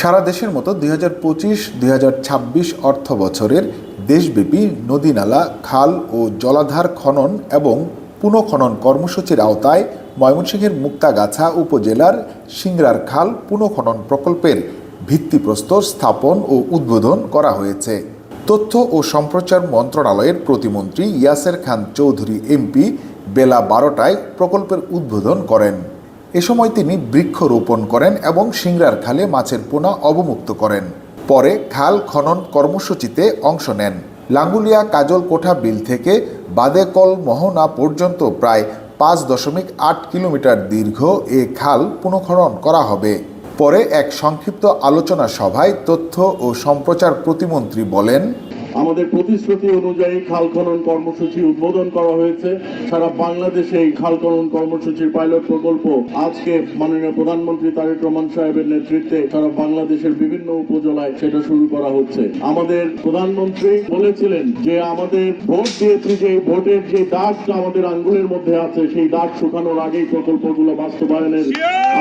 সারা দেশের মতো 2025-2026 অর্থ বছরের দেশব্যাপী নদী-নালা, খাল ও জলাধার খনন এবং পুনঃখনন কর্মসূচির আওতায় ময়মনসিংহের মুক্তাগাছা উপজেলার সিংড়ার খাল পুনঃখনন প্রকল্পের ভিত্তিপ্রস্তর স্থাপন ও উদ্বোধন করা হয়েছে। তথ্য ও সম্প্রচার মন্ত্রণালয়ের প্রতিমন্ত্রী ইয়াসের খান চৌধুরী এমপি বেলা 12টায় প্রকল্পের উদ্বোধন করেন। এ সময় তিনি বৃক্ষরোপণ করেন এবং সিংড়ার খালে মাছের পোনা অবমুক্ত করেন। পরে খাল খনন কর্মসূচিতে অংশ নেন। লাঙ্গুলিয়া কাজলকোঠা বিল থেকে বাদেকল মোহনা পর্যন্ত প্রায় 5.8 কিলোমিটার দীর্ঘ এ খাল পুনঃখনন করা হবে। পরে এক সংক্ষিপ্ত আলোচনা সভায় তথ্য ও সম্প্রচার প্রতিমন্ত্রী বলেন, আমাদের প্রতিশ্রুতি অনুযায়ী খাল খনন কর্মসূচি উদ্বোধন করা হয়েছে। সারা বাংলাদেশে এই খাল খনন কর্মসূচির পাইলট প্রকল্প আজকে মাননীয় প্রধানমন্ত্রী তারেক রহমান সাহেবের নেতৃত্বে সারা বাংলাদেশের বিভিন্ন উপজেলায় সেটা শুরু করা হচ্ছে। আমাদের প্রধানমন্ত্রী বলেছিলেন যে আমাদের ভোট দিয়েছি, যে ভোটের যে দাগটা আমাদের আঙ্গুলের মধ্যে আছে সেই দাগ শুকানোর আগেই প্রকল্পগুলো বাস্তবায়নের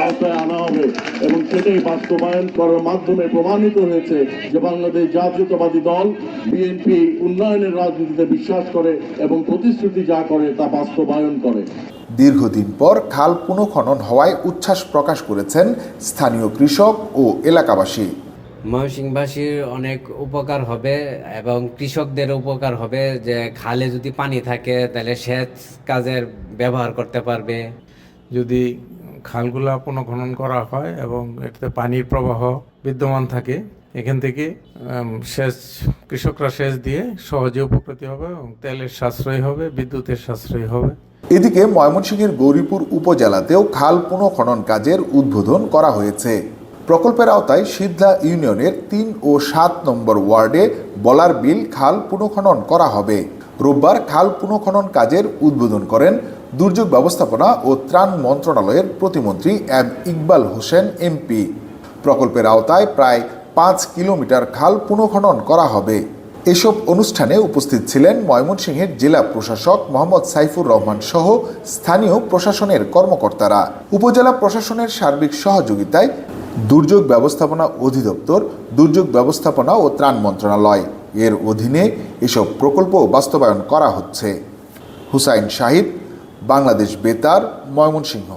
আওতায় আনা হবে এবং সেটাই বাস্তবায়ন করার মাধ্যমে প্রমাণিত হয়েছে যে বাংলাদেশ জাতীয়তাবাদী দল বিএনপি উন্নয়নের রাজনীতিতে বিশ্বাস করে এবং প্রতিশ্রুতি যা করে তা বাস্তবায়ন করে। দীর্ঘদিন পর খাল পুনঃখনন হওয়ায় উচ্ছ্বাস প্রকাশ করেছেন স্থানীয় কৃষক ও এলাকাবাসী। ময়মনসিংহবাসীর অনেক উপকার হবে এবং কৃষকদের উপকার হবে যে খালে যদি পানি থাকে তাহলে সেচ কাজের ব্যবহার করতে পারবে। যদি খালগুলা পুনঃখনন করা হয় এবং এতে পানির প্রবাহ বিদ্যমান থাকে, এখান থেকে কৃষকরা সেচ দিয়ে সহজে উপকৃত হবে এবং তেলের সাশ্রয় হবে, বিদ্যুতের সাশ্রয় হবে। এদিকে ময়মনসিংহের গৌরীপুর উপজেলাতেও খাল পুনঃখনন কাজের উদ্বোধন করা হয়েছে। প্রকল্পের আওতায় সিদ্ধা ইউনিয়নের 3 ও 7 নম্বর ওয়ার্ডে বলার বিল খাল পুনঃখনন করা হবে। রোববার খাল পুনঃখনন কাজের উদ্বোধন করেন দুর্যোগ ব্যবস্থাপনা ও ত্রাণ মন্ত্রণালয়ের প্রতিমন্ত্রী এম ইকবাল হোসেন এমপি। প্রকল্পের আওতায় প্রায় 5 কিলোমিটার খাল পুনঃখনন করা হবে। এসব অনুষ্ঠানে উপস্থিত ছিলেন ময়মনসিংহের জেলা প্রশাসক মোহাম্মদ সাইফুর রহমান সহ স্থানীয় প্রশাসনের কর্মকর্তারা। উপজেলা প্রশাসনের সার্বিক সহযোগিতায় দুর্যোগ ব্যবস্থাপনা অধিদপ্তর, দুর্যোগ ব্যবস্থাপনা ও ত্রাণ মন্ত্রণালয় এর অধীনে এসব প্রকল্প বাস্তবায়ন করা হচ্ছে। হুসাইন শাহিদ, বাংলাদেশ বেতার, ময়মনসিংহ।